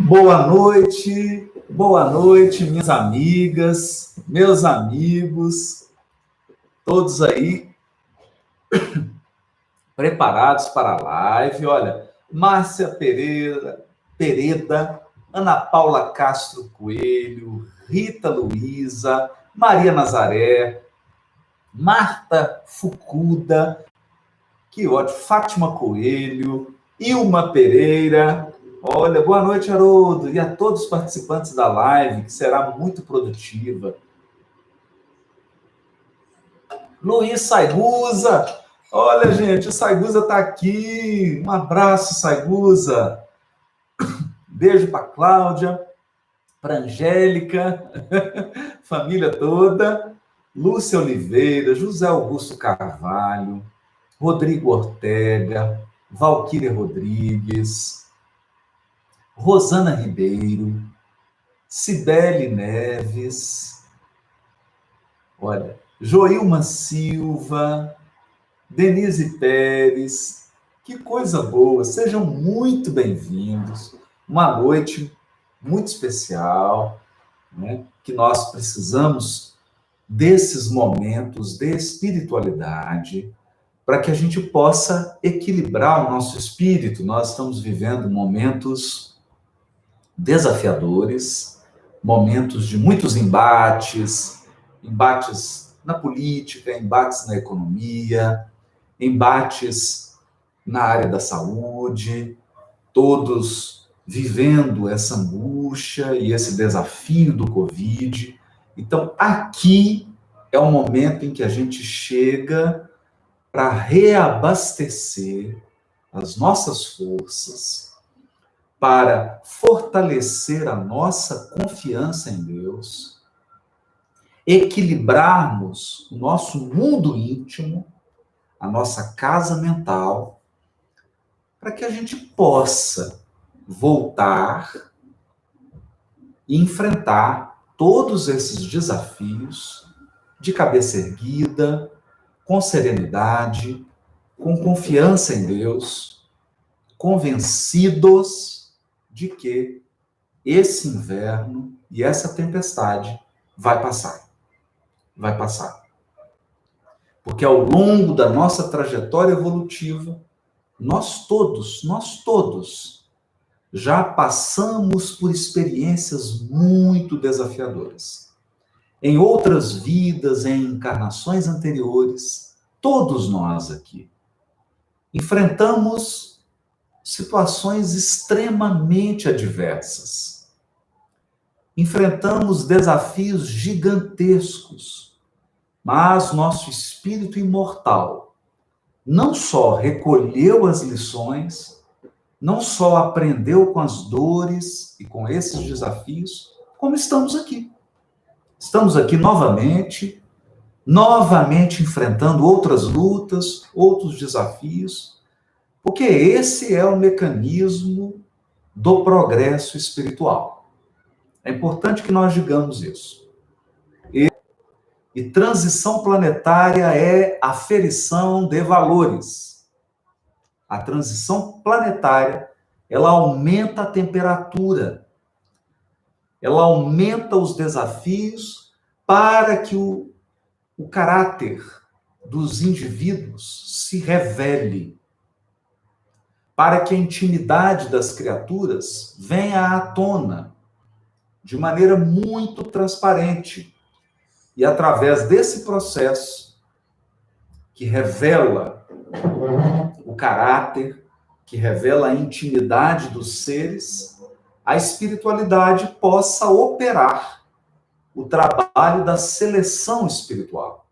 boa noite, minhas amigas, meus amigos, todos aí preparados para a live. Olha, Márcia Pereda, Ana Paula Castro Coelho, Rita Luiza, Maria Nazaré, Marta Fucuda, que ótimo, Fátima Coelho, Ilma Pereira. Olha, boa noite, Haroldo, e a todos os participantes da live, que será muito produtiva. Luiz Saigusa, olha, gente, o Saigusa está aqui. Um abraço, Saigusa. Beijo para Cláudia, para Angélica, família toda. Lúcia Oliveira, José Augusto Carvalho, Rodrigo Ortega, Valquíria Rodrigues, Rosana Ribeiro, Cibele Neves, olha, Joilma Silva, Denise Pérez, que coisa boa, sejam muito bem-vindos, uma noite muito especial, né? Que nós precisamos desses momentos de espiritualidade para que a gente possa equilibrar o nosso espírito. Nós estamos vivendo momentos desafiadores, momentos de muitos embates na política, embates na economia, embates na área da saúde, todos vivendo essa angústia e esse desafio do Covid. Então, aqui é o momento em que a gente chega para reabastecer as nossas forças, para fortalecer a nossa confiança em Deus, equilibrarmos o nosso mundo íntimo, a nossa casa mental, para que a gente possa voltar e enfrentar todos esses desafios de cabeça erguida, com serenidade, com confiança em Deus, convencidos de que esse inverno e essa tempestade vai passar. Vai passar. Porque ao longo da nossa trajetória evolutiva, nós todos já passamos por experiências muito desafiadoras. Em outras vidas, em encarnações anteriores, todos nós aqui enfrentamos situações extremamente adversas. Enfrentamos desafios gigantescos, mas nosso espírito imortal não só recolheu as lições, não só aprendeu com as dores e com esses desafios, como estamos aqui. Estamos aqui novamente enfrentando outras lutas, outros desafios, porque esse é o mecanismo do progresso espiritual. É importante que nós digamos isso. E transição planetária é aferição de valores. A transição planetária, ela aumenta a temperatura, ela aumenta os desafios para que o caráter dos indivíduos se revele, para que a intimidade das criaturas venha à tona de maneira muito transparente. E através desse processo que revela o caráter, que revela a intimidade dos seres, a espiritualidade possa operar o trabalho da seleção espiritual.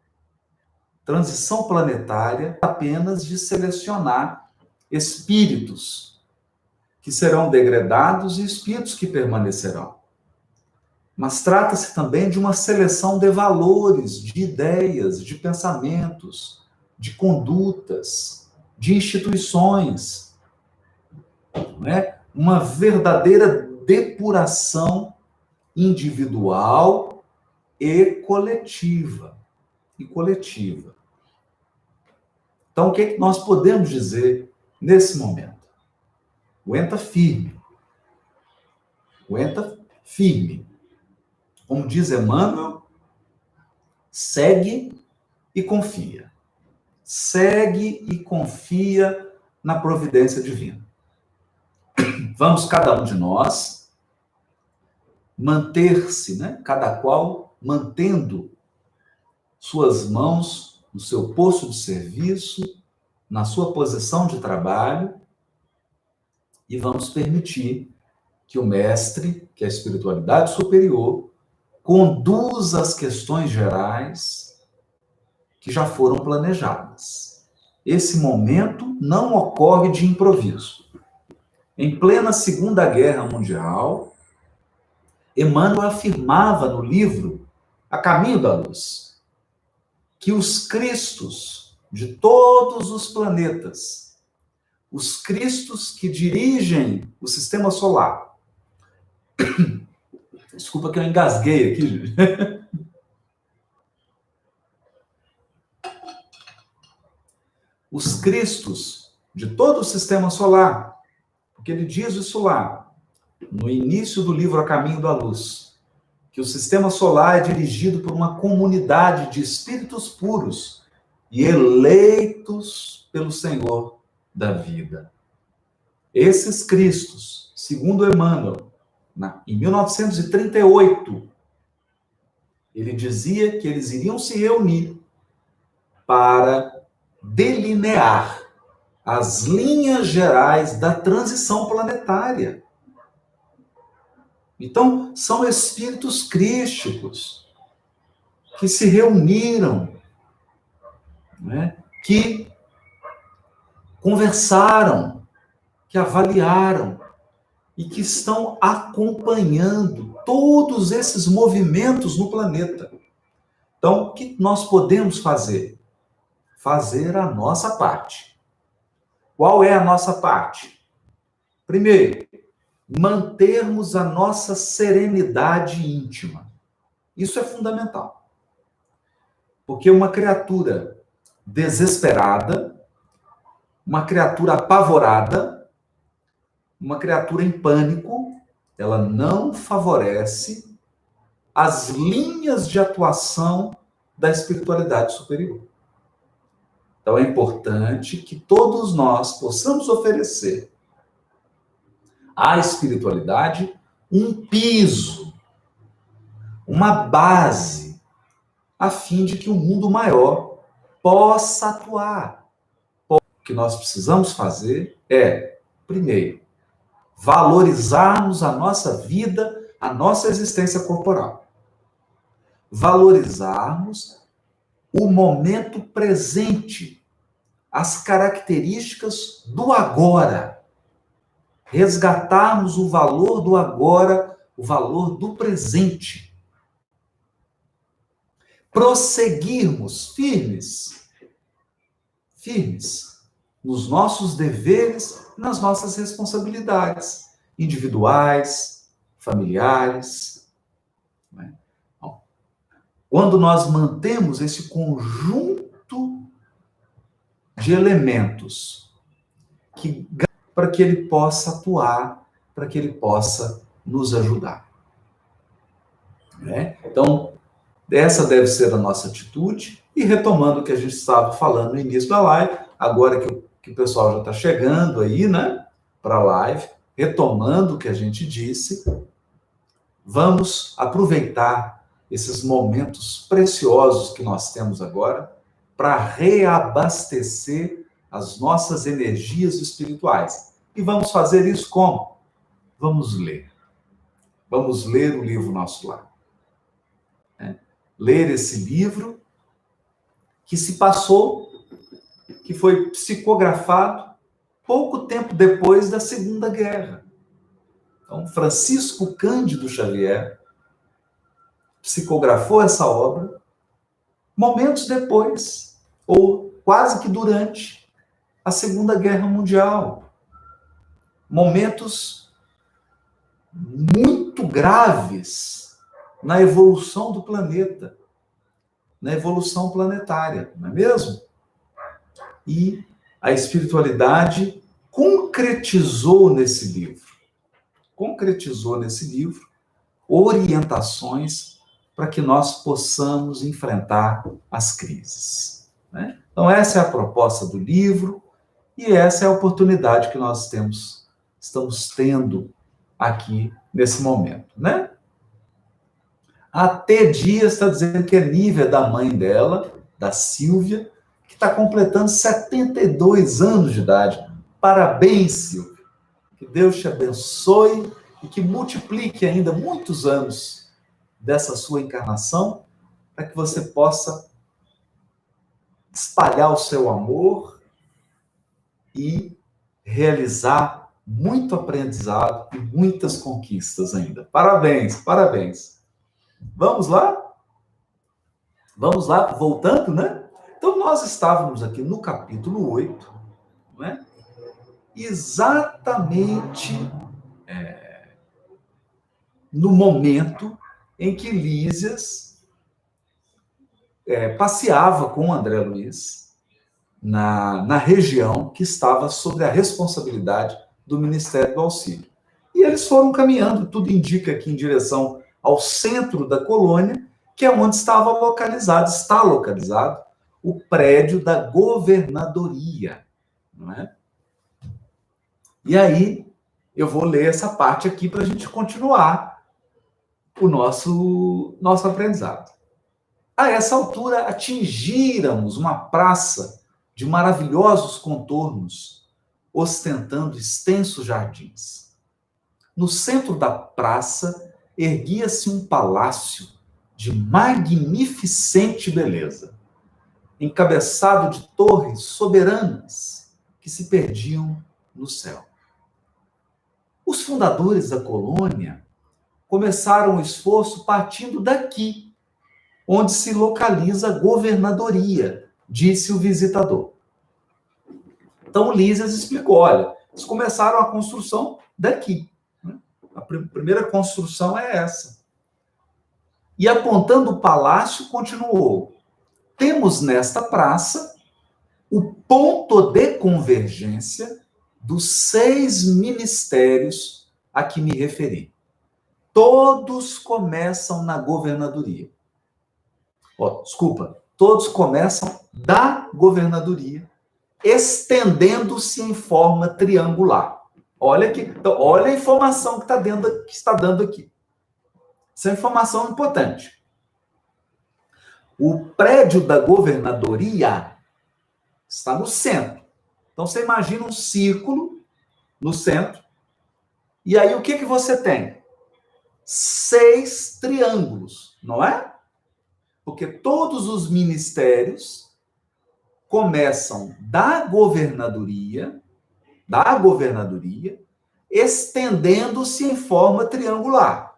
Transição planetária apenas de selecionar espíritos que serão degradados e espíritos que permanecerão. Mas trata-se também de uma seleção de valores, de ideias, de pensamentos, de condutas, de instituições, né? Uma verdadeira depuração individual e coletiva. Então, o que nós podemos dizer nesse momento? Aguenta firme. Aguenta firme. Como diz Emmanuel, segue e confia. Segue e confia na providência divina. Vamos, cada um de nós, manter-se, né? Cada qual mantendo suas mãos no seu posto de serviço, na sua posição de trabalho, e vamos permitir que o mestre, que é a espiritualidade superior, conduza as questões gerais que já foram planejadas. Esse momento não ocorre de improviso. Em plena Segunda Guerra Mundial, Emmanuel afirmava no livro A Caminho da Luz que os cristos de todos os planetas, os cristos que dirigem o sistema solar, desculpa que eu engasguei aqui, gente. Os cristos de todo o sistema solar, porque ele diz isso lá, no início do livro A Caminho da Luz, que o sistema solar é dirigido por uma comunidade de espíritos puros e eleitos pelo Senhor da vida. Esses cristos, segundo Emmanuel, em 1938, ele dizia que eles iriam se reunir para delinear as linhas gerais da transição planetária. Então, são espíritos crísticos que se reuniram, né, que conversaram, que avaliaram e que estão acompanhando todos esses movimentos no planeta. Então, o que nós podemos fazer? Fazer a nossa parte. Qual é a nossa parte? Primeiro, mantermos a nossa serenidade íntima. Isso é fundamental. Porque uma criatura desesperada, uma criatura apavorada, uma criatura em pânico, ela não favorece as linhas de atuação da espiritualidade superior. Então é importante que todos nós possamos oferecer à espiritualidade um piso, uma base, a fim de que o mundo maior possa atuar. O que nós precisamos fazer é, primeiro, valorizarmos a nossa vida, a nossa existência corporal. Valorizarmos o momento presente, as características do agora. Resgatarmos o valor do agora, o valor do presente. Prosseguirmos firmes nos nossos deveres, nas nossas responsabilidades individuais, familiares. Né? Quando nós mantemos esse conjunto de elementos para que ele possa atuar, para que ele possa nos ajudar. Né? Então, essa deve ser a nossa atitude. E retomando o que a gente estava falando no início da live, agora que o pessoal já está chegando aí, né, para a live, retomando o que a gente disse, vamos aproveitar esses momentos preciosos que nós temos agora para reabastecer as nossas energias espirituais. E vamos fazer isso como? Vamos ler. Vamos ler o livro Nosso Lar. Ler esse livro que se passou, que foi psicografado pouco tempo depois da Segunda Guerra. Então, Francisco Cândido Xavier psicografou essa obra momentos depois, ou quase que durante a Segunda Guerra Mundial. Momentos muito graves na evolução do planeta, na evolução planetária, não é mesmo? E a espiritualidade concretizou nesse livro concretizou nesse livro orientações para que nós possamos enfrentar as crises, né? Então, essa é a proposta do livro e essa é a oportunidade que nós estamos tendo aqui nesse momento, né? A T. Dias está dizendo que é Nívia, da mãe dela, da Silvia, que está completando 72 anos de idade. Parabéns, Silvia. Que Deus te abençoe e que multiplique ainda muitos anos dessa sua encarnação, para que você possa espalhar o seu amor e realizar muito aprendizado e muitas conquistas ainda. Parabéns, parabéns. Vamos lá? Vamos lá, voltando, né? Então, nós estávamos aqui no capítulo 8, não é? Exatamente no momento em que Lísias passeava com o André Luiz na região que estava sob a responsabilidade do Ministério do Auxílio. E eles foram caminhando, tudo indica aqui em direção ao centro da colônia, que é onde está localizado o prédio da governadoria, não é? E aí, eu vou ler essa parte aqui para a gente continuar o nosso aprendizado. A essa altura, atingíramos uma praça de maravilhosos contornos, ostentando extensos jardins. No centro da praça, erguia-se um palácio de magnificente beleza, encabeçado de torres soberanas que se perdiam no céu. Os fundadores da colônia começaram o esforço partindo daqui, onde se localiza a governadoria, disse o visitador. Então, Lísias explicou, olha, eles começaram a construção daqui. Né? A primeira construção é essa. E apontando o palácio, continuou. Temos nesta praça o ponto de convergência dos 6 ministérios a que me referi. Todos começam na governadoria. Todos começam da governadoria, estendendo-se em forma triangular. Olha aqui, então, olha a informação que está dando aqui. Essa é uma informação importante. O prédio da governadoria está no centro. Então, você imagina um círculo no centro. E aí, o que você tem? 6 triângulos, não é? Porque todos os ministérios começam da governadoria, estendendo-se em forma triangular.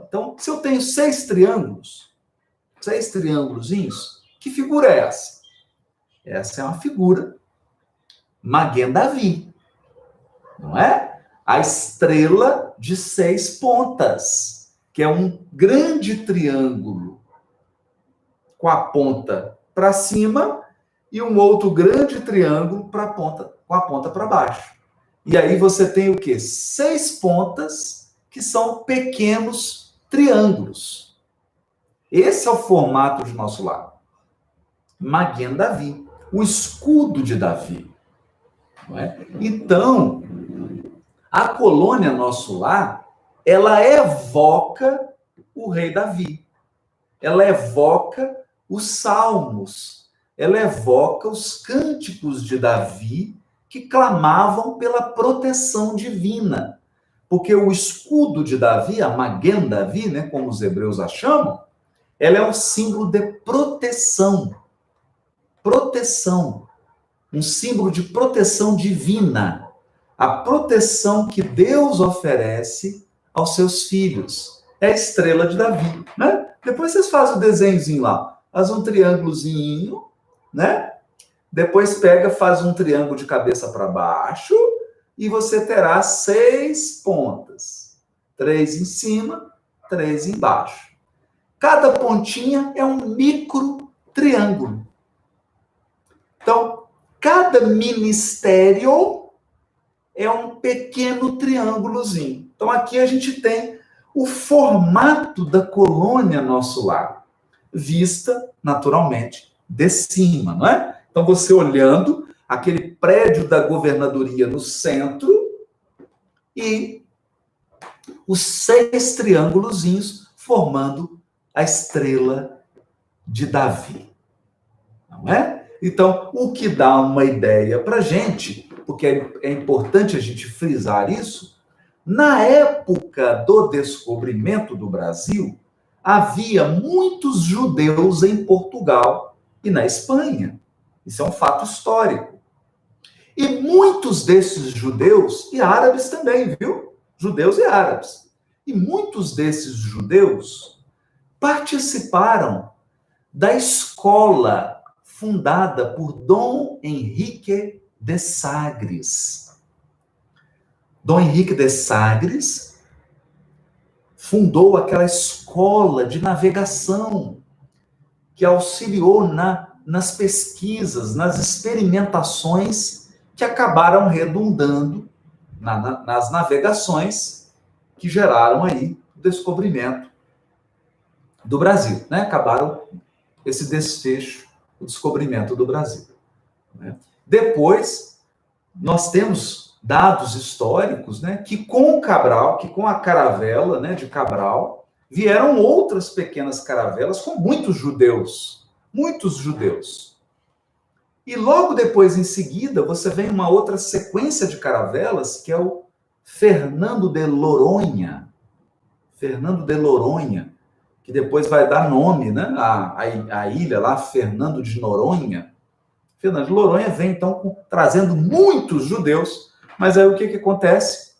Então, se eu tenho 6 triângulozinhos, que figura é essa? Essa é uma figura Maguen David, não é? A estrela de 6 pontas, que é um grande triângulo com a ponta para cima e um outro grande triângulo com a ponta para baixo. E aí você tem o quê? 6 pontas que são pequenos triângulos. Esse é o formato de nosso lar. Maguen David, o escudo de Davi. Não é? Então, a colônia Nosso Lar, ela evoca o rei Davi. Ela evoca os salmos. Ela evoca os cânticos de Davi que clamavam pela proteção divina. Porque o escudo de Davi, a Maguen Davi, né, como os hebreus a chamam, ela é um símbolo de proteção. Proteção. Um símbolo de proteção divina. A proteção que Deus oferece aos seus filhos. É a estrela de Davi, né? Depois vocês fazem o desenhozinho lá. Faz um triângulozinho, né? Depois faz um triângulo de cabeça para baixo e você terá 6 pontas. 3 em cima, 3 embaixo. Cada pontinha é um micro triângulo. Então, cada ministério é um pequeno triângulozinho. Então, aqui a gente tem o formato da colônia nosso lar, vista, naturalmente, de cima, não é? Então, você olhando aquele prédio da governadoria no centro e os 6 triângulozinhos formando a estrela de Davi, não é? Então, o que dá uma ideia para a gente, porque é importante a gente frisar isso, na época do descobrimento do Brasil, havia muitos judeus em Portugal e na Espanha. Isso é um fato histórico. E muitos desses judeus, e árabes também, viu? Judeus e árabes. E muitos desses judeus participaram da escola fundada por Dom Henrique de Sagres. Dom Henrique de Sagres fundou aquela escola de navegação que auxiliou nas pesquisas, nas experimentações que acabaram redundando nas navegações que geraram aí o descobrimento do Brasil, né? Acabaram esse desfecho, o descobrimento do Brasil, né? Depois, nós temos dados históricos, né, que com Cabral, que com a caravela, né, de Cabral, vieram outras pequenas caravelas com muitos judeus. Muitos judeus. E logo depois, em seguida, você vem uma outra sequência de caravelas, que é o Fernando de Noronha. Fernando de Noronha, que depois vai dar nome, né, à ilha lá, Fernando de Noronha. Fernando de Noronha vem, então, trazendo muitos judeus. Mas aí o que acontece?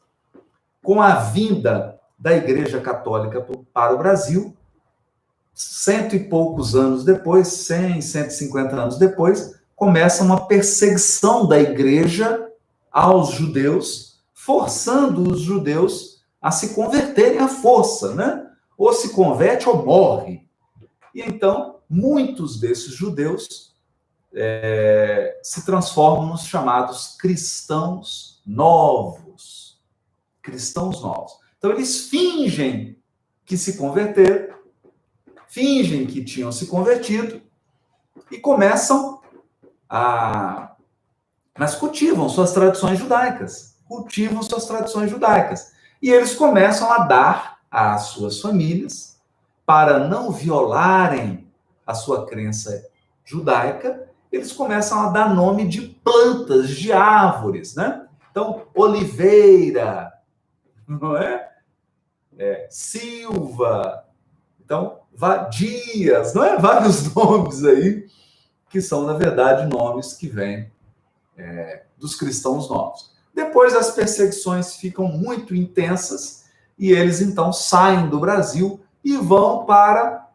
Com a vinda da Igreja Católica para o Brasil, 100 e poucos anos depois, 100, 150 anos depois, começa uma perseguição da Igreja aos judeus, forçando os judeus a se converterem à força, né? Ou se converte ou morre. E então, muitos desses judeus se transformam nos chamados cristãos novos. Cristãos novos. Então, eles fingem que se converteram, fingem que tinham se convertido e começam mas cultivam suas tradições judaicas. Cultivam suas tradições judaicas. E eles começam a dar às suas famílias, para não violarem a sua crença judaica, eles começam a dar nome de plantas, de árvores, né? Então, oliveira, não é? Silva, então, Dias, não é? Vários nomes aí, que são, na verdade, nomes que vêm dos cristãos novos. Depois, as perseguições ficam muito intensas e eles, então, saem do Brasil e vão para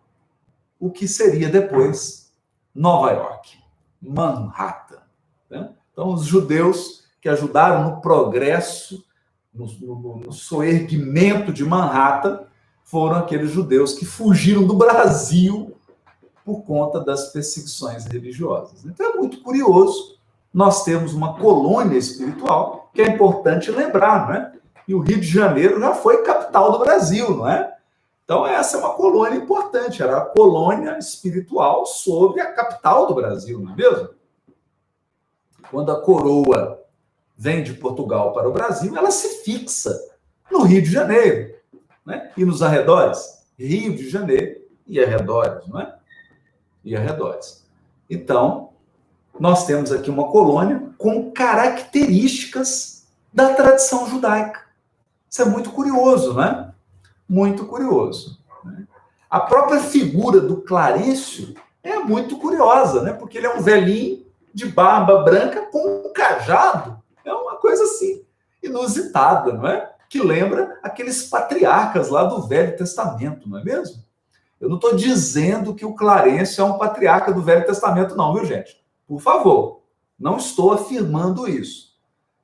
o que seria depois Nova York, Manhattan, né? Então, os judeus que ajudaram no progresso, no soerguimento de Manhattan, foram aqueles judeus que fugiram do Brasil por conta das perseguições religiosas. Então, é muito curioso. Nós temos uma colônia espiritual que é importante lembrar, não é? E o Rio de Janeiro já foi capital do Brasil, não é? Então, essa é uma colônia importante, era a colônia espiritual sobre a capital do Brasil, não é mesmo? Quando a coroa vem de Portugal para o Brasil, ela se fixa no Rio de Janeiro, né? E nos arredores, Rio de Janeiro e arredores, não é? E arredores. Então, nós temos aqui uma colônia com características da tradição judaica. Isso é muito curioso, não é? Muito curioso. Né? A própria figura do Clarencio é muito curiosa, né? Porque ele é um velhinho de barba branca com um cajado. É uma coisa assim, inusitada, não é? Que lembra aqueles patriarcas lá do Velho Testamento, não é mesmo? Eu não estou dizendo que o Clarencio é um patriarca do Velho Testamento, não, viu, gente? Por favor, não estou afirmando isso.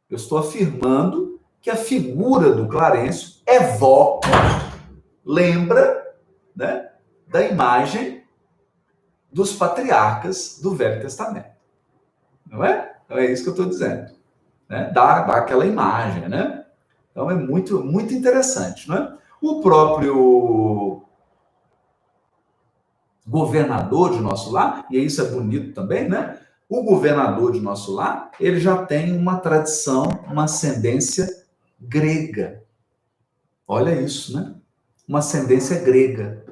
Eu estou afirmando que a figura do Clarencio evoca, lembra, né, da imagem dos patriarcas do Velho Testamento. Não é? Então é isso que eu estou dizendo. né? Dá aquela imagem, né? Então é muito, muito interessante, né? O próprio governador de Nosso Lar, e isso é bonito também, né? O governador de Nosso Lar, ele já tem uma tradição, uma ascendência grega. Olha isso, né? Uma ascendência grega.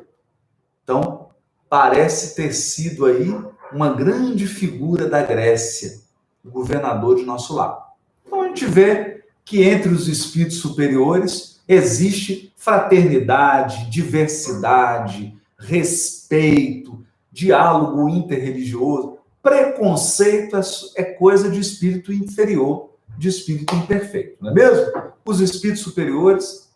Então, parece ter sido aí uma grande figura da Grécia, o governador de Nosso Lar. Então, a gente vê que entre os espíritos superiores existe fraternidade, diversidade, respeito, diálogo interreligioso. Preconceito é coisa de espírito inferior, de espírito imperfeito, não é mesmo? Os espíritos superiores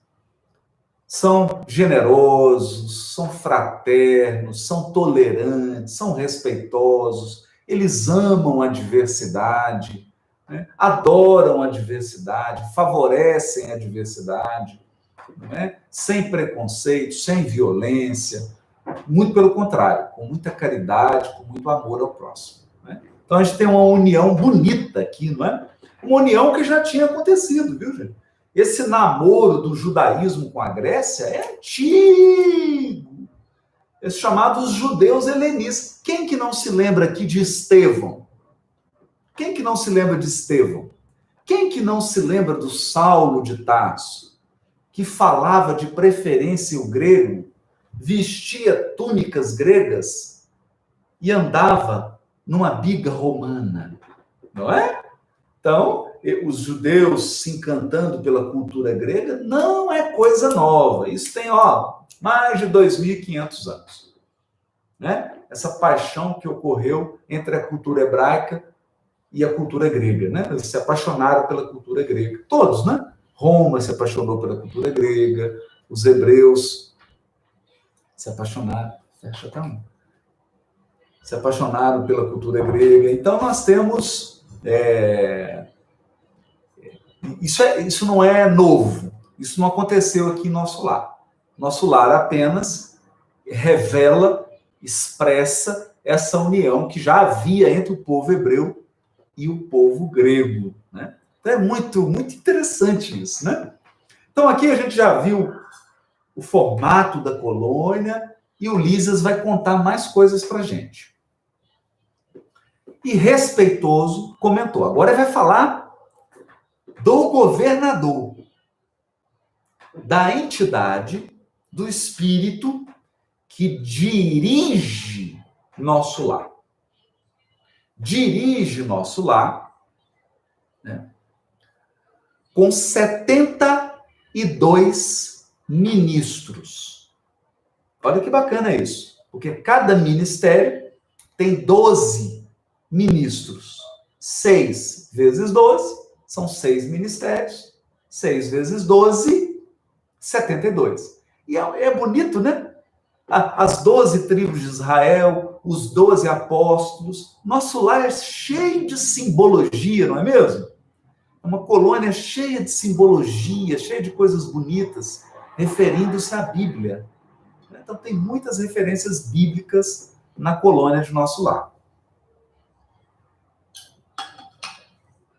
são generosos, são fraternos, são tolerantes, são respeitosos, eles amam a diversidade, né? Adoram a diversidade, favorecem a diversidade, né? Sem preconceito, sem violência, muito pelo contrário, com muita caridade, com muito amor ao próximo, né? Então a gente tem uma união bonita aqui, não é? Uma união que já tinha acontecido, viu, gente? Esse namoro do judaísmo com a Grécia é antigo. Esses chamados judeus helenistas. Quem que não se lembra aqui de Estevão? Quem que não se lembra de Estevão? Quem que não se lembra do Saulo de Tarso, que falava de preferência o grego, vestia túnicas gregas e andava numa biga romana, não é? Então, os judeus se encantando pela cultura grega não é coisa nova. Isso tem, mais de 2.500 anos, né? Essa paixão que ocorreu entre a cultura hebraica e a cultura grega, né? Eles se apaixonaram pela cultura grega. Todos, né? Roma se apaixonou pela cultura grega, os hebreus se apaixonaram. Fecha até um. Se apaixonaram pela cultura grega. Então, nós temos... Isso não é novo. Isso não aconteceu aqui em Nosso Lar. Nosso Lar apenas revela, expressa essa união que já havia entre o povo hebreu e o povo grego, né? Então é muito, muito interessante isso, né? Então aqui a gente já viu o formato da colônia e o Lisas vai contar mais coisas para a gente. E respeitoso comentou. Agora ele vai falar do governador, da entidade, do espírito que dirige Nosso Lar. Dirige Nosso Lar, né, com 72 ministros. Olha que bacana isso, porque cada ministério tem 12 ministros. 6 vezes 12 são 6 ministérios. 6 vezes 12, 72. E é bonito, né? As 12 tribos de Israel, os 12 apóstolos. Nosso lar é cheio de simbologia, não é mesmo? É uma colônia cheia de simbologia, cheia de coisas bonitas, referindo-se à Bíblia. Então, tem muitas referências bíblicas na colônia de Nosso Lar.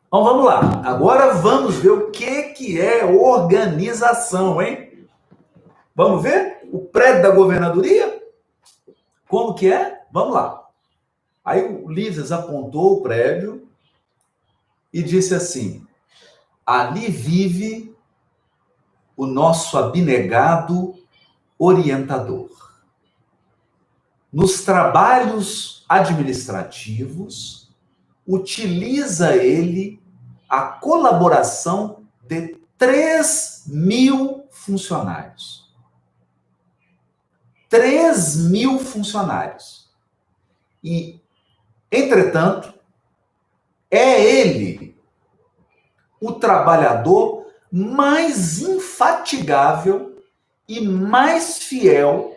Então, vamos lá. Agora vamos ver o que é organização, hein? Vamos ver? O prédio da governadoria? Como que é? Vamos lá. Aí o Lisas apontou o prédio e disse assim: ali vive o nosso abnegado orientador. Nos trabalhos administrativos, utiliza ele a colaboração de 3.000 funcionários. 3.000 funcionários. E, entretanto, é ele o trabalhador mais infatigável e mais fiel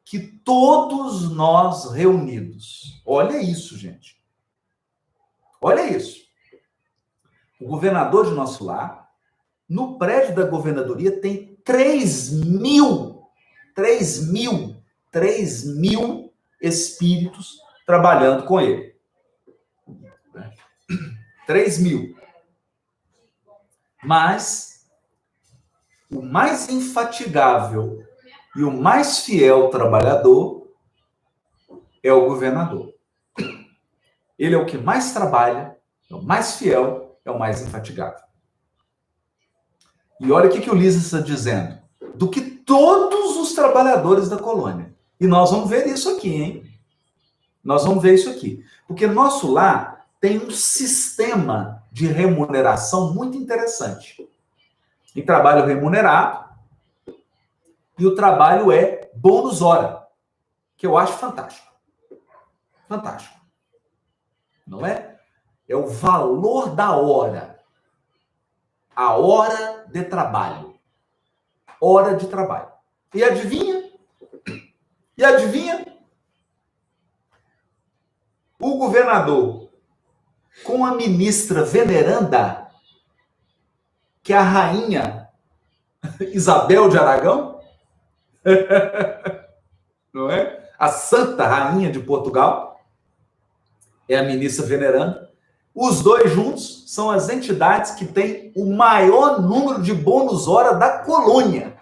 que todos nós reunidos. Olha isso, gente. Olha isso. O governador de Nosso Lar, no prédio da governadoria, tem 3.000 espíritos trabalhando com ele. 3.000. Mas o mais infatigável e o mais fiel trabalhador é o governador. Ele é o que mais trabalha, é o mais fiel, é o mais infatigável. E olha o que o Ulisses está dizendo. Do que todos os trabalhadores da colônia. E nós vamos ver isso aqui, hein? Nós vamos ver isso aqui. Porque nosso lar tem um sistema de remuneração muito interessante. E trabalho remunerado, e o trabalho é bônus hora, que eu acho fantástico. Fantástico. Não é? É o valor da hora. A hora de trabalho. Hora de trabalho. E adivinha? E adivinha? O governador, com a ministra veneranda, que é a rainha Isabel de Aragão, não é? A santa rainha de Portugal, é a ministra veneranda. Os dois juntos são as entidades que têm o maior número de bônus hora da colônia.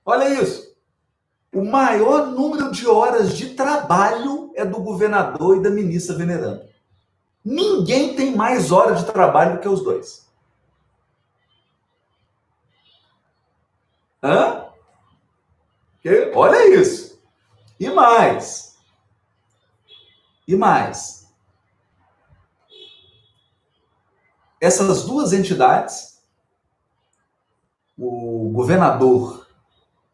Olha isso. O maior número de horas de trabalho é do governador e da ministra veneranda. Ninguém tem mais horas de trabalho do que os dois. Hã? Olha isso. E mais. E mais. Essas duas entidades, o governador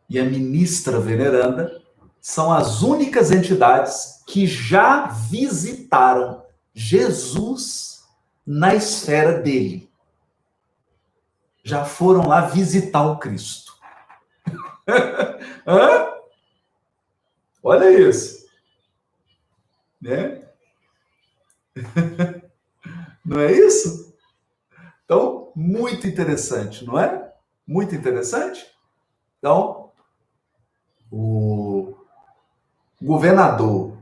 e a ministra veneranda, são as únicas entidades que já visitaram Jesus na esfera dele. Já foram lá visitar o Cristo. Hã? Olha isso. Né? Não é isso? Então, muito interessante, não é? Muito interessante. Então, o governador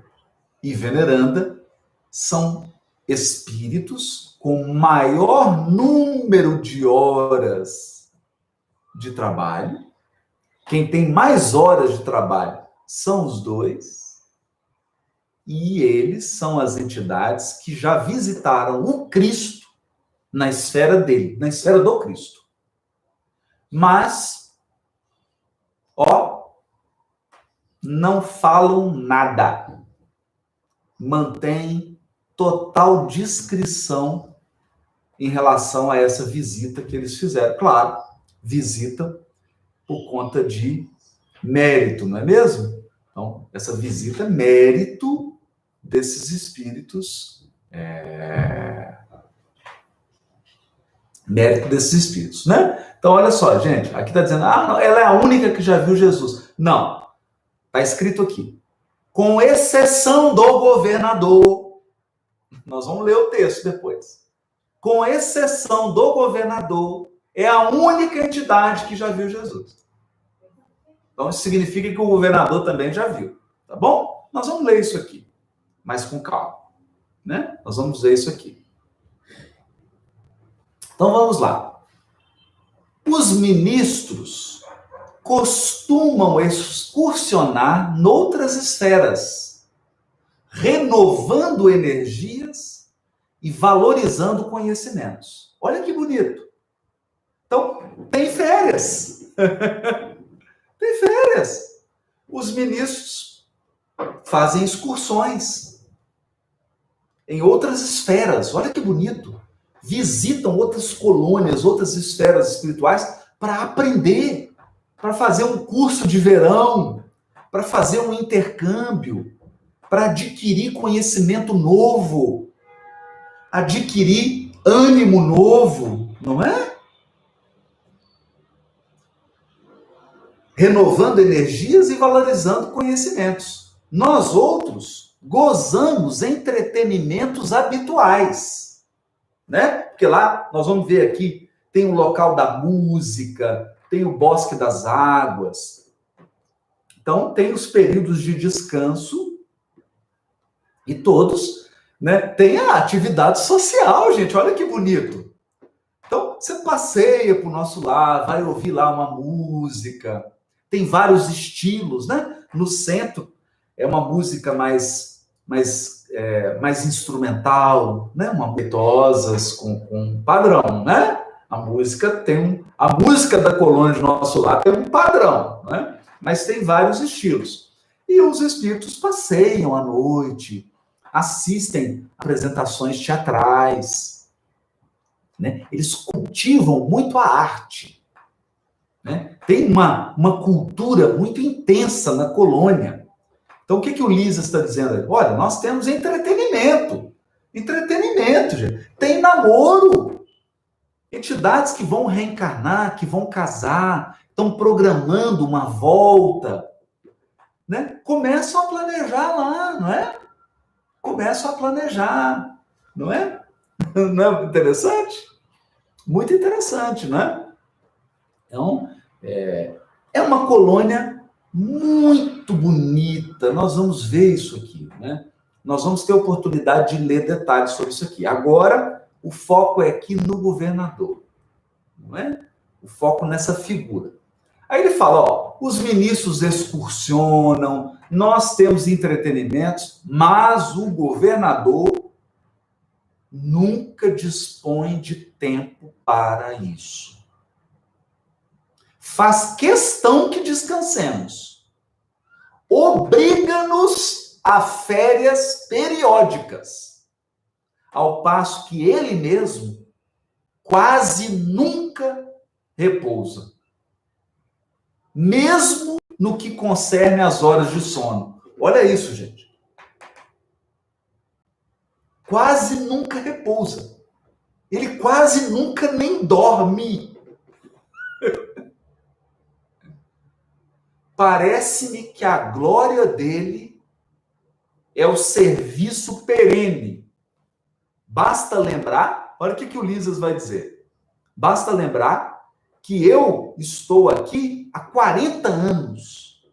e veneranda são espíritos com maior número de horas de trabalho. Quem tem mais horas de trabalho são os dois. E eles são as entidades que já visitaram o Cristo na esfera dele, na esfera do Cristo. Mas, não falam nada. Mantêm total discrição em relação a essa visita que eles fizeram. Claro, visita por conta de mérito, não é mesmo? Então, essa visita é mérito desses espíritos, mérito desses espíritos, né? Então, olha só, gente, aqui está dizendo, não, ela é a única que já viu Jesus. Não, está escrito aqui, com exceção do governador. Nós vamos ler o texto depois. Com exceção do governador, é a única entidade que já viu Jesus. Então, isso significa que o governador também já viu, tá bom? Nós vamos ler isso aqui, mas com calma, né? Nós vamos ler isso aqui. Então, vamos lá. Os ministros costumam excursionar noutras esferas, renovando energias e valorizando conhecimentos. Olha que bonito. Então, tem férias. Tem férias. Os ministros fazem excursões em outras esferas. Olha que bonito. Visitam outras colônias, outras esferas espirituais para aprender, para fazer um curso de verão, para fazer um intercâmbio, para adquirir conhecimento novo, adquirir ânimo novo, não é? Renovando energias e valorizando conhecimentos. Nós outros gozamos entretenimentos habituais, né? Porque lá, nós vamos ver aqui, tem o local da música, tem o bosque das águas. Então, tem os períodos de descanso e todos, né, tem a atividade social, gente. Olha que bonito. Então, você passeia para o nosso lar, vai ouvir lá uma música. Tem vários estilos, né? No centro é uma música mais instrumental, né? Uma petosas com um padrão, né? A música da colônia de nosso lar tem um padrão, né? Mas tem vários estilos. E os espíritos passeiam à noite, assistem apresentações teatrais, né? Eles cultivam muito a arte, né? Tem uma cultura muito intensa na colônia. Então, o que o Lisa está dizendo aí? Olha, nós temos entretenimento. Entretenimento, gente. Tem namoro. Entidades que vão reencarnar, que vão casar, estão programando uma volta, né? Começam a planejar lá, não é? Começam a planejar, não é? Não é interessante? Muito interessante, não é? Então, é uma colônia muito bonita. Nós vamos ver isso aqui, né? Nós vamos ter oportunidade de ler detalhes sobre isso aqui. Agora, o foco é aqui no governador, não é? O foco nessa figura. Aí ele fala, ó, os ministros excursionam, nós temos entretenimentos, mas o governador nunca dispõe de tempo para isso. Faz questão que descansemos. Obriga-nos a férias periódicas, ao passo que ele mesmo quase nunca repousa, mesmo no que concerne às horas de sono. Olha isso, gente. Quase nunca repousa. Ele quase nunca nem dorme. Parece-me que a glória dele é o serviço perene. Basta lembrar, olha o que o Lisas vai dizer. Basta lembrar que eu estou aqui há 40 anos.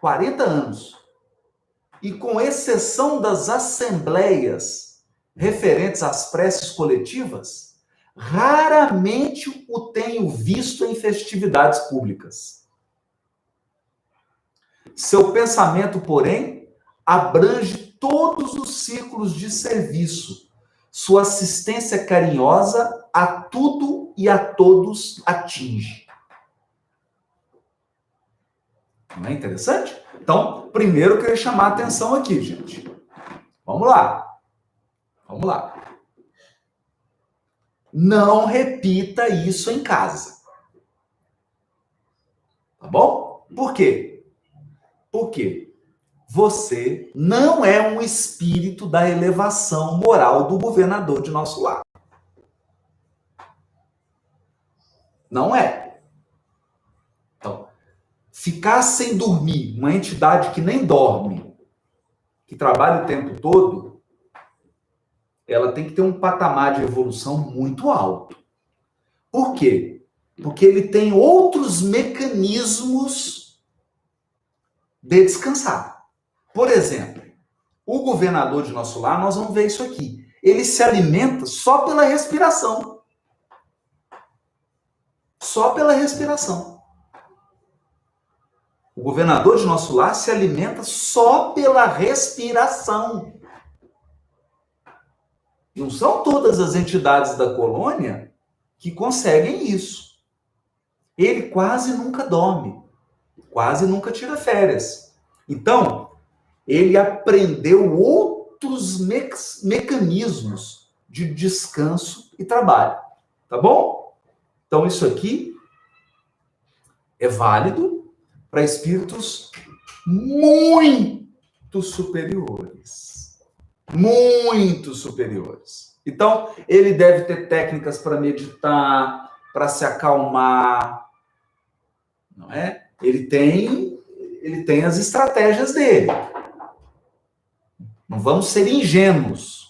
40 anos. E com exceção das assembleias referentes às preces coletivas, raramente o tenho visto em festividades públicas. Seu pensamento, porém, abrange todos os círculos de serviço. Sua assistência carinhosa a tudo e a todos atinge. Não é interessante? Então, primeiro eu queria chamar a atenção aqui, gente. Vamos lá. Vamos lá. Não repita isso em casa. Tá bom? Por quê? Porque você não é um espírito da elevação moral do governador de nosso lar. Não é. Então, ficar sem dormir, uma entidade que nem dorme, que trabalha o tempo todo, ela tem que ter um patamar de evolução muito alto. Por quê? Porque ele tem outros mecanismos de descansar. Por exemplo, o governador de nosso lar, nós vamos ver isso aqui. Ele se alimenta só pela respiração. Só pela respiração. O governador de nosso lar se alimenta só pela respiração. Não são todas as entidades da colônia que conseguem isso. Ele quase nunca dorme, quase nunca tira férias. Então, ele aprendeu outros mecanismos de descanso e trabalho. Tá bom? Então, isso aqui é válido para espíritos muito superiores. Muito superiores. Então, ele deve ter técnicas para meditar, para se acalmar, não é? Ele tem as estratégias dele. Não vamos ser ingênuos.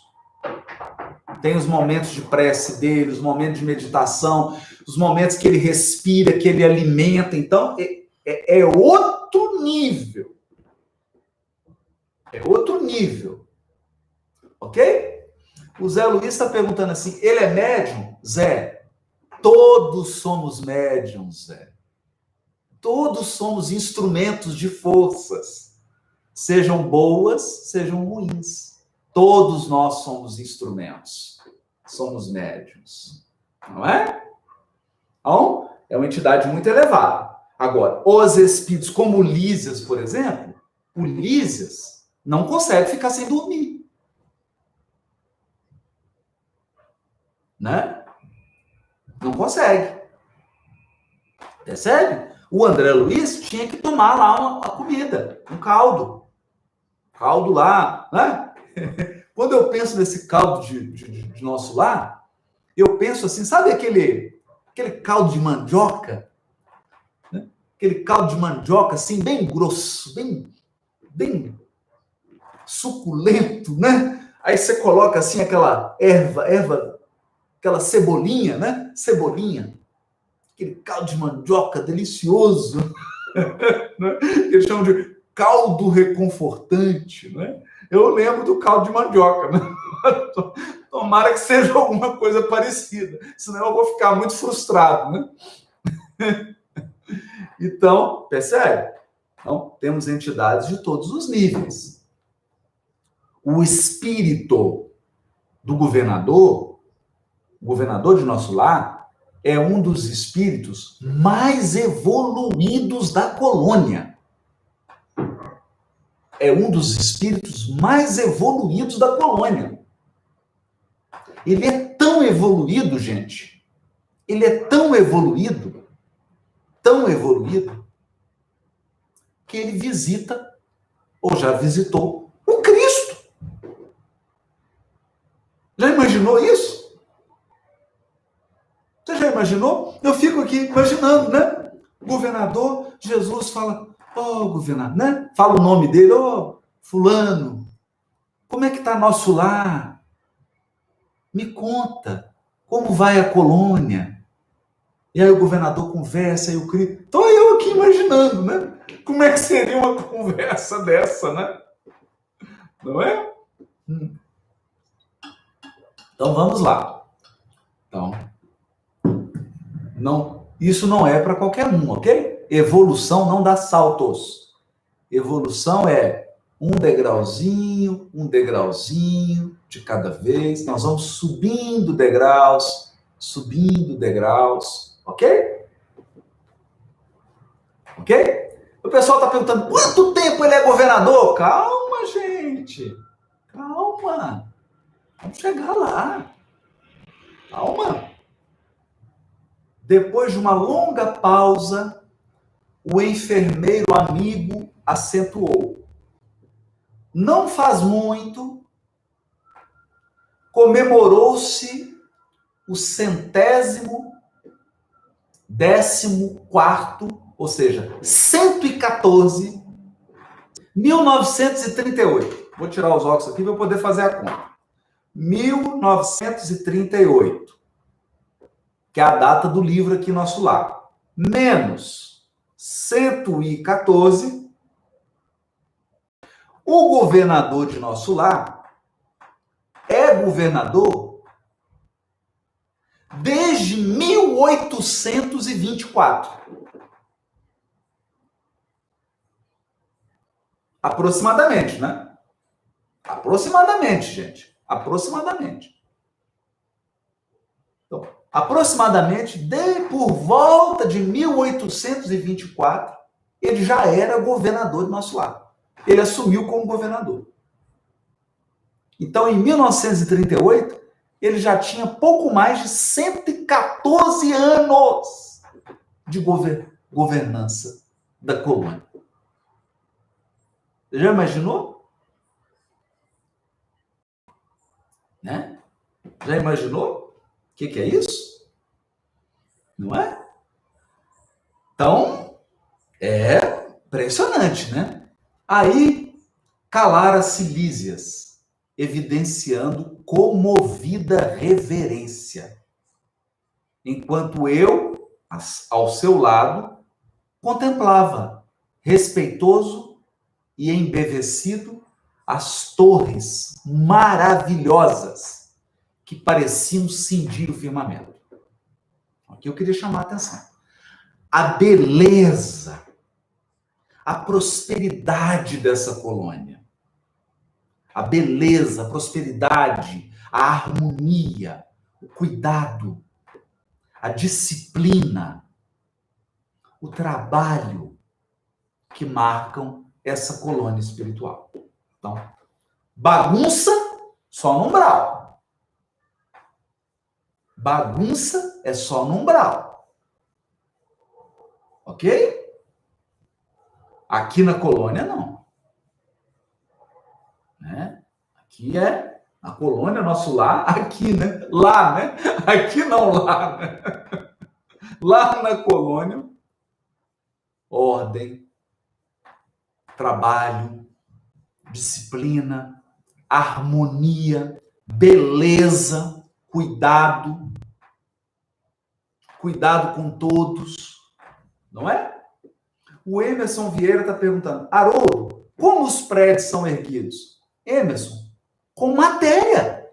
Tem os momentos de prece dele, os momentos de meditação, os momentos que ele respira, que ele alimenta. Então, é outro nível. É outro nível. Ok? O Zé Luiz está perguntando assim, ele é médium? Zé, todos somos médiums, Zé. Todos somos instrumentos de forças, sejam boas, sejam ruins. Todos nós somos instrumentos, somos médiums, não é? Então, é uma entidade muito elevada. Agora, os espíritos, como o Lísias, por exemplo, o Lísias não consegue ficar sem dormir. Né? Não consegue. Percebe? O André Luiz tinha que tomar lá uma comida, um caldo. Caldo lá, né? Quando eu penso nesse caldo de nosso lar, eu penso assim, sabe aquele caldo de mandioca? Né? Aquele caldo de mandioca, assim, bem grosso, bem suculento, né? Aí você coloca, assim, aquela erva, aquela cebolinha, né? Cebolinha. Aquele caldo de mandioca delicioso. Né? Eles chamam de caldo reconfortante, né? Eu lembro do caldo de mandioca, né? Tomara que seja alguma coisa parecida, senão eu vou ficar muito frustrado, né? Então, percebe? Então, temos entidades de todos os níveis. O espírito do governador, o governador de nosso lar, é um dos espíritos mais evoluídos da colônia. É um dos espíritos mais evoluídos da colônia. Ele é tão evoluído, gente. Ele é tão evoluído, que ele visita, ou já visitou, o Cristo. Já imaginou isso? Você já imaginou? Eu fico aqui imaginando, né? O governador, Jesus fala, governador, né? Fala o nome dele, fulano, como é que está nosso lar? Me conta, como vai a colônia? E aí o governador conversa, e o Cristo... Estou eu aqui imaginando, né? Como é que seria uma conversa dessa, né? Não é? Então vamos lá. Então, isso não é para qualquer um, ok? Evolução não dá saltos. Evolução é um degrauzinho de cada vez. Nós vamos subindo degraus, ok? Ok? O pessoal está perguntando, quanto tempo ele é governador? Calma, gente. Calma. Vamos chegar lá. Calma. Depois de uma longa pausa, o enfermeiro amigo acentuou. Não faz muito, comemorou-se o 114º, ou seja, 114, 1938. Vou tirar os óculos aqui para eu poder fazer a conta. 1938, que é a data do livro aqui nosso lar, menos 114, o governador de nosso lar é governador desde 1824. Aproximadamente, né? Aproximadamente, gente. Aproximadamente. Então, aproximadamente, por volta de 1824, ele já era governador do nosso lar. Ele assumiu como governador. Então, em 1938, ele já tinha pouco mais de 114 anos de governança da colônia. Você já imaginou? Né? Já imaginou? O que é isso? Não é? Então, é impressionante, né? Aí, calara-se Lísias, evidenciando comovida reverência, enquanto eu, ao seu lado, contemplava, respeitoso e embevecido, as torres maravilhosas que pareciam cindir o firmamento. Aqui eu queria chamar a atenção. A beleza, a prosperidade dessa colônia. A beleza, a prosperidade, a harmonia, o cuidado, a disciplina, o trabalho que marcam essa colônia espiritual. Então, bagunça só no umbral. Bagunça é só no umbral. Ok? Aqui na colônia, não. Né? Aqui é a colônia, nosso lar, aqui, né? Lá, né? Aqui não, lá, né? Lá na colônia, ordem, trabalho, disciplina, harmonia, beleza, cuidado com todos, não é? O Emerson Vieira está perguntando, Haroldo, como os prédios são erguidos? Emerson, com matéria.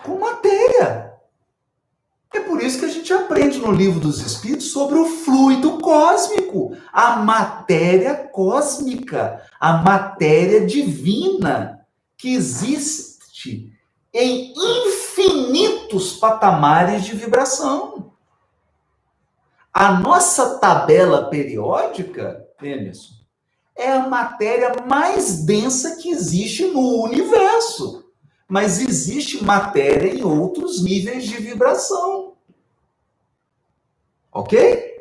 Com matéria. É por isso que a gente aprende no Livro dos Espíritos sobre o fluido cósmico, a matéria cósmica, a matéria divina que existe em infinitos patamares de vibração. A nossa tabela periódica, Emerson, é a matéria mais densa que existe no universo. Mas existe matéria em outros níveis de vibração. Ok?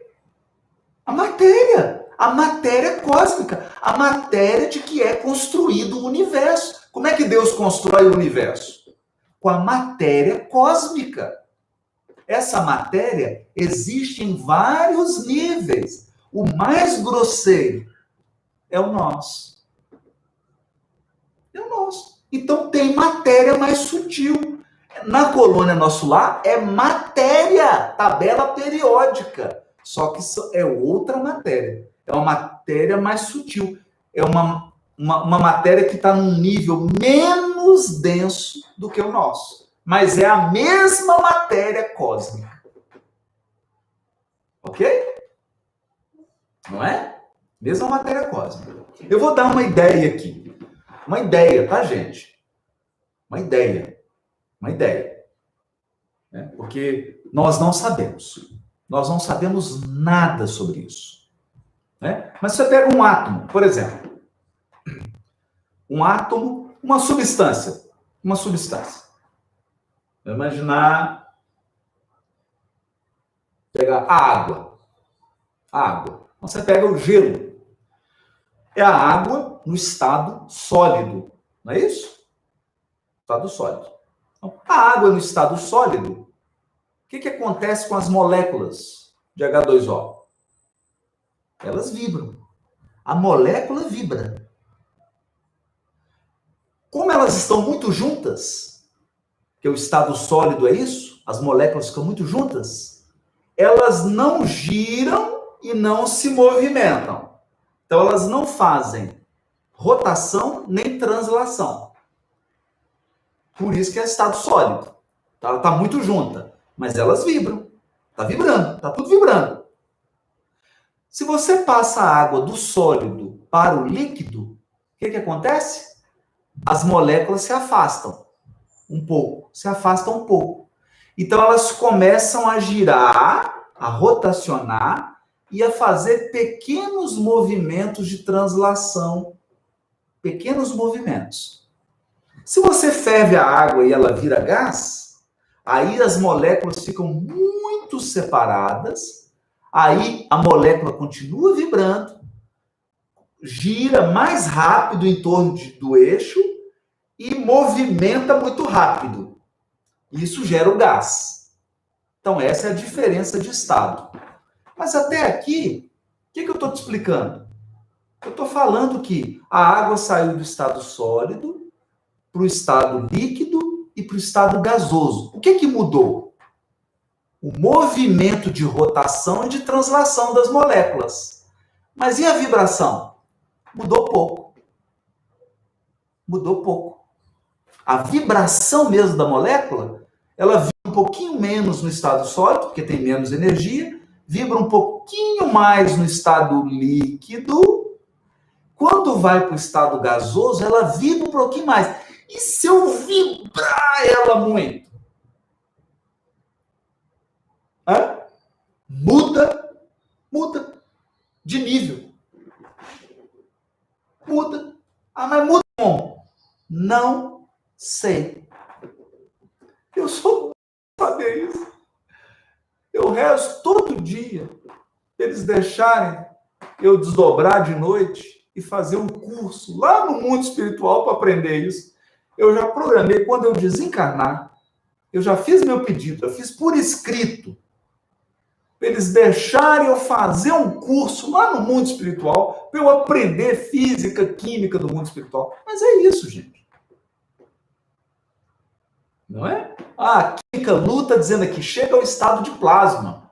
A matéria cósmica, a matéria de que é construído o universo. Como é que Deus constrói o universo? Com a matéria cósmica. Essa matéria existe em vários níveis. O mais grosseiro é o nosso. É o nosso. Então tem matéria mais sutil. Na colônia Nosso Lar é matéria, tabela periódica. Só que é outra matéria. É uma matéria mais sutil. É uma matéria que está num nível menos denso do que o nosso. Mas é a mesma matéria cósmica. Ok? Não é? Mesma matéria cósmica. Eu vou dar uma ideia aqui. Uma ideia, tá, gente? Uma ideia. Né? Porque nós não sabemos. Nós não sabemos nada sobre isso. Né? Mas você pega um átomo, por exemplo. Um átomo, uma substância. Vou imaginar pegar a água. Você pega o gelo. É a água no estado sólido. Não é isso? Estado sólido. Então, a água no estado sólido, o que acontece com as moléculas de H2O? Elas vibram. A molécula vibra. Como elas estão muito juntas, que o estado sólido é isso, as moléculas ficam muito juntas, elas não giram e não se movimentam. Então, elas não fazem rotação nem translação. Por isso que é estado sólido. Ela está muito junta, mas elas vibram. Está vibrando, está tudo vibrando. Se você passa a água do sólido para o líquido, o que acontece? As moléculas se afastam um pouco. Então, elas começam a girar, a rotacionar e a fazer pequenos movimentos de translação. Pequenos movimentos. Se você ferve a água e ela vira gás, aí as moléculas ficam muito separadas, aí a molécula continua vibrando, gira mais rápido em torno do eixo e movimenta muito rápido. Isso gera o gás. Então, essa é a diferença de estado. Mas até aqui, o que eu estou te explicando? Eu estou falando que a água saiu do estado sólido para o estado líquido e para o estado gasoso. O que mudou? O movimento de rotação e de translação das moléculas. Mas e a vibração? Mudou pouco. A vibração mesmo da molécula, ela vibra um pouquinho menos no estado sólido, porque tem menos energia, vibra um pouquinho mais no estado líquido. Quando vai para o estado gasoso, ela vibra um pouquinho mais. E se eu vibrar ela muito? Muda de nível. Muda. Mas muda como? Não sei. Eu sou saber isso. Eu rezo todo dia eles deixarem eu desdobrar de noite e fazer um curso lá no mundo espiritual para aprender isso. Eu já programei, quando eu desencarnar, eu já fiz meu pedido, eu fiz por escrito, para eles deixarem eu fazer um curso lá no mundo espiritual, para eu aprender física, química do mundo espiritual. Mas é isso, gente. Não é? A química luta dizendo aqui, chega ao estado de plasma.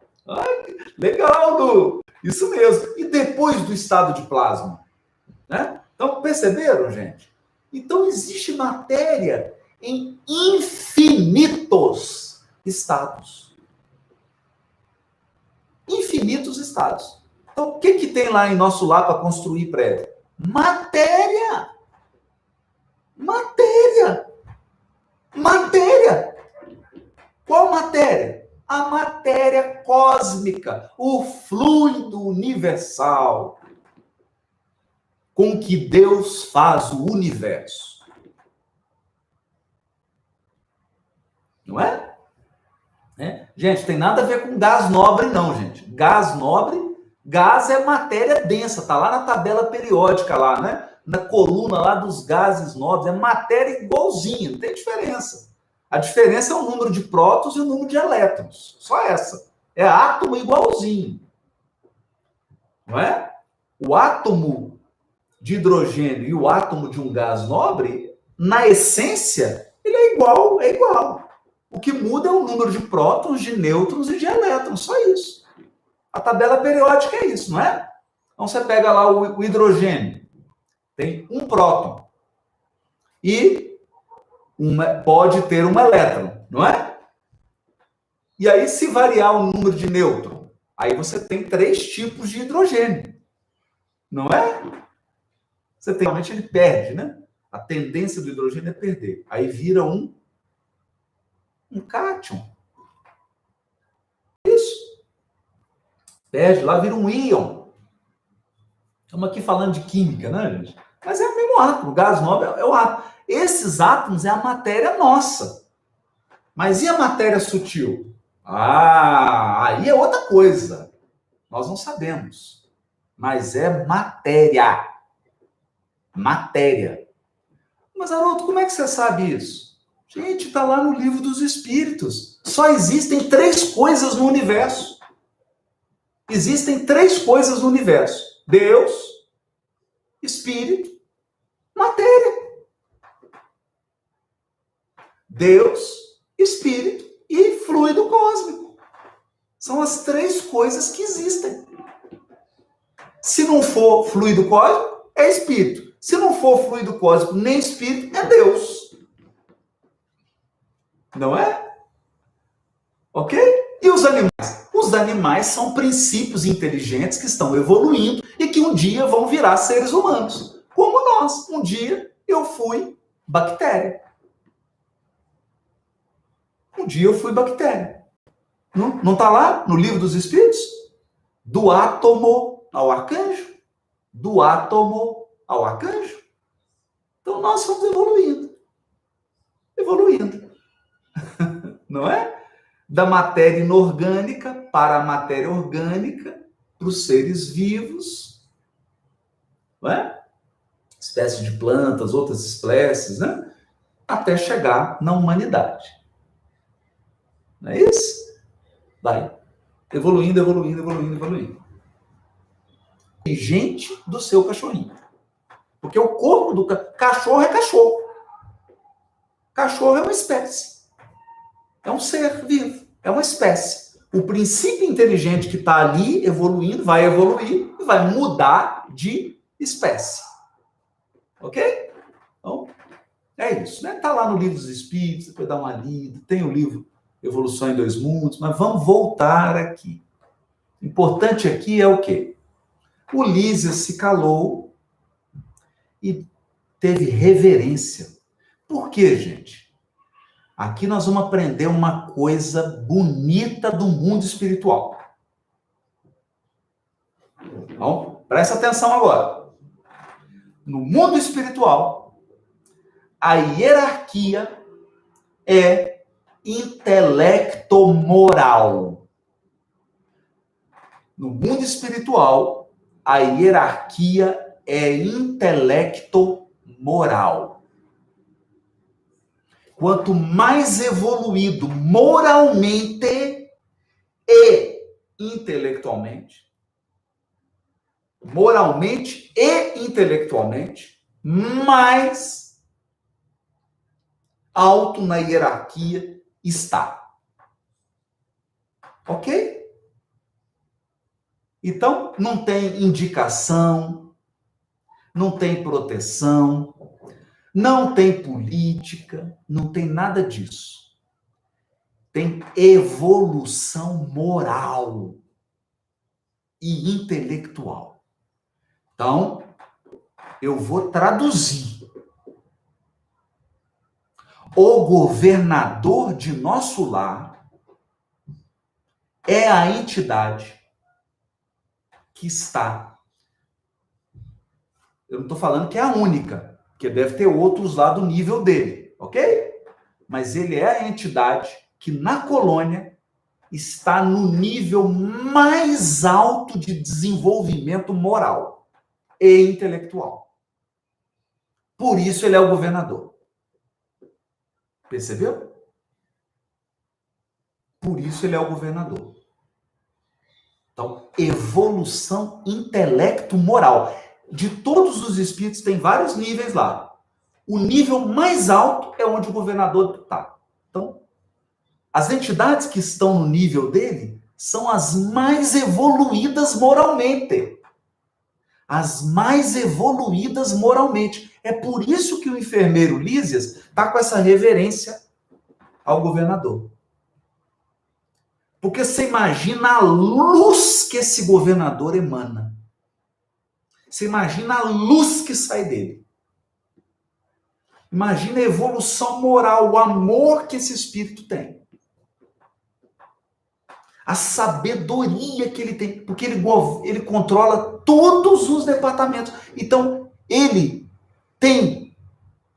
Legal, Lu. Isso mesmo. E depois do estado de plasma? Né? Então, perceberam, gente? Então, existe matéria em infinitos estados. Infinitos estados. Então, o que tem lá em nosso lar para construir prédio? Matéria! Matéria! Matéria! Qual matéria? A matéria cósmica, o fluido universal com que Deus faz o universo. Não é? Gente, tem nada a ver com gás nobre, não, gente. Gás nobre, gás é matéria densa, tá lá na tabela periódica lá, né? Na coluna lá dos gases nobres, é matéria igualzinha, não tem diferença. A diferença é o número de prótons e o número de elétrons. Só essa. É átomo igualzinho. Não é? O átomo de hidrogênio e o átomo de um gás nobre, na essência, ele é igual, é igual. O que muda é o número de prótons, de nêutrons e de elétrons. Só isso. A tabela periódica é isso, não é? Então você pega lá o hidrogênio. Tem um próton. E pode ter um elétron, não é? E aí, se variar o número de nêutron, aí você tem 3 tipos de hidrogênio, não é? Você tem, realmente ele perde, né? A tendência do hidrogênio é perder. Aí vira um cátion. Isso. Perde, lá vira um íon. Estamos aqui falando de química, né, gente? Mas é o mesmo átomo. O gás nobre é o átomo. Esses átomos é a matéria nossa. Mas e a matéria sutil? Aí é outra coisa. Nós não sabemos. Mas é matéria. Matéria. Mas, Haroldo, como é que você sabe isso? Gente, está lá no livro dos Espíritos. Só existem 3 coisas no universo. Existem 3 coisas no universo. Deus, Espírito, matéria. Deus, Espírito e fluido cósmico. São as 3 coisas que existem. Se não for fluido cósmico, é Espírito. Se não for fluido cósmico nem Espírito, é Deus. Não é? Ok? E os animais? Os animais são princípios inteligentes que estão evoluindo e que um dia vão virar seres humanos. Como nós. Um dia eu fui bactéria. Um dia eu fui bactéria. Não está lá no livro dos Espíritos? Do átomo ao arcanjo. Do átomo ao arcanjo. Então nós fomos evoluindo. Evoluindo. Não é? Da matéria inorgânica para a matéria orgânica, para os seres vivos. Não é? Espécies de plantas, outras espécies, né? Até chegar na humanidade. Não é isso? Vai. Evoluindo, evoluindo, evoluindo, evoluindo. E gente do seu cachorrinho. Porque o corpo do cachorro é cachorro. Cachorro é uma espécie. É um ser vivo. É uma espécie. O princípio inteligente que está ali evoluindo, vai evoluir e vai mudar de espécie. Ok? Então, É isso, né? Está lá no Livro dos Espíritos, depois dá uma lida, tem o livro Evolução em Dois Mundos, mas vamos voltar aqui. O importante aqui é o quê? O Lísias se calou e teve reverência. Por quê, gente? Aqui nós vamos aprender uma coisa bonita do mundo espiritual. Então, presta atenção agora. No mundo espiritual, a hierarquia é intelecto-moral. No mundo espiritual, a hierarquia é intelecto-moral. Quanto mais evoluído moralmente e intelectualmente, mais alto na hierarquia está. Ok? Então, não tem indicação, não tem proteção, não tem política, não tem nada disso. Tem evolução moral e intelectual. Então, eu vou traduzir. O governador de nosso lar é a entidade que está. Eu não estou falando que é a única, porque deve ter outros lá do nível dele, ok? Mas ele é a entidade que na colônia está no nível mais alto de desenvolvimento moral e intelectual. Por isso ele é o governador. Percebeu? Por isso ele é o governador. Então, evolução intelecto-moral. De todos os espíritos, tem vários níveis lá. O nível mais alto é onde o governador está. Então, as entidades que estão no nível dele são as mais evoluídas moralmente. As mais evoluídas moralmente. É por isso que o enfermeiro Lísias está com essa reverência ao governador. Porque você imagina a luz que esse governador emana. Você imagina a luz que sai dele. Imagina a evolução moral, o amor que esse espírito tem. A sabedoria que ele tem, porque ele controla todos os departamentos. Então, ele tem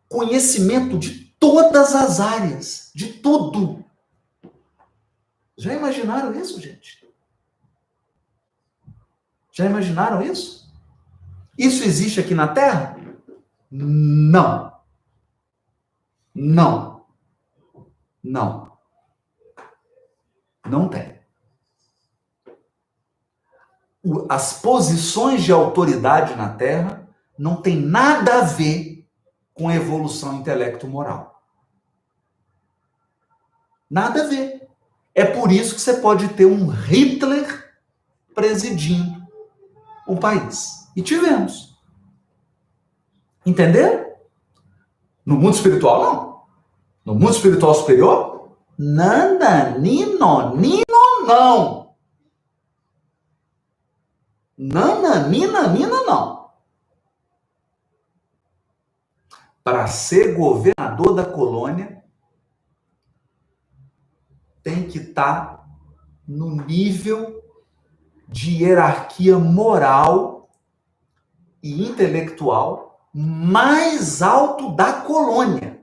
conhecimento de todas as áreas, de tudo. Já imaginaram isso, gente? Já imaginaram isso? Isso existe aqui na Terra? Não. Não. Não. Não tem. As posições de autoridade na Terra não tem nada a ver com a evolução intelecto-moral. Nada a ver. É por isso que você pode ter um Hitler presidindo o país. E tivemos. Entenderam? No mundo espiritual, não. No mundo espiritual superior, nananino, não. Nananina, não. Para ser governador da colônia, tem que estar no nível de hierarquia moral e intelectual mais alto da colônia.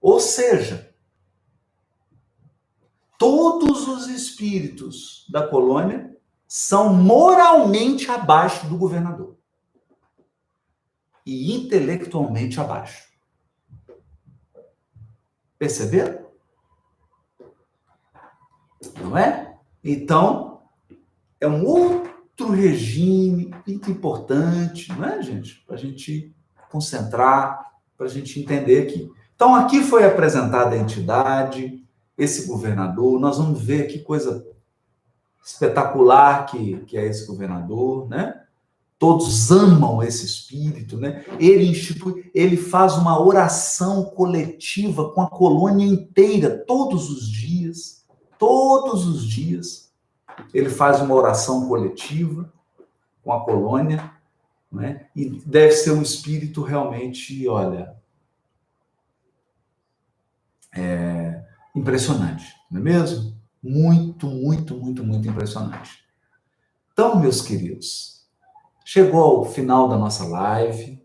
Ou seja, todos os espíritos da colônia são moralmente abaixo do governador. E intelectualmente abaixo. Perceberam? Não é? Então, é um outro regime muito importante, não é, gente? Para a gente concentrar, para a gente entender aqui. Então, aqui foi apresentada a entidade, esse governador. Nós vamos ver que coisa espetacular que é esse governador, né? todos amam esse espírito, né? Ele faz uma oração coletiva com a colônia inteira, todos os dias. Todos os dias. Ele faz uma oração coletiva com a colônia, né? E deve ser um espírito realmente, olha, impressionante, não é mesmo? Muito, muito, muito, muito impressionante. Então, meus queridos, chegou ao final da nossa live.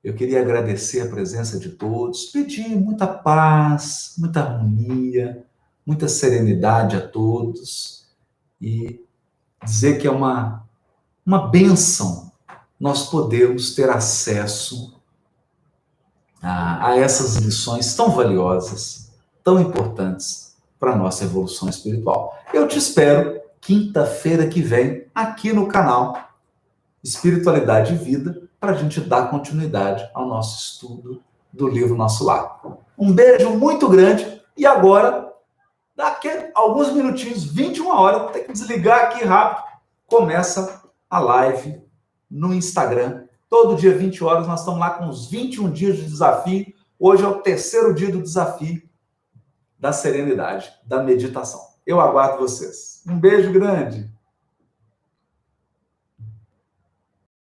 Eu queria agradecer a presença de todos, pedir muita paz, muita harmonia, muita serenidade a todos e dizer que é uma bênção nós podermos ter acesso a essas lições tão valiosas, tão importantes para a nossa evolução espiritual. Eu te espero quinta-feira que vem aqui no canal Espiritualidade e Vida, para a gente dar continuidade ao nosso estudo do livro Nosso Lar. Um beijo muito grande e agora, daqui a alguns minutinhos, 21 horas, vou ter que desligar aqui rápido, começa a live no Instagram. Todo dia, 20 horas, nós estamos lá com os 21 dias de desafio. Hoje é o terceiro dia do desafio da serenidade, da meditação. Eu aguardo vocês. Um beijo grande.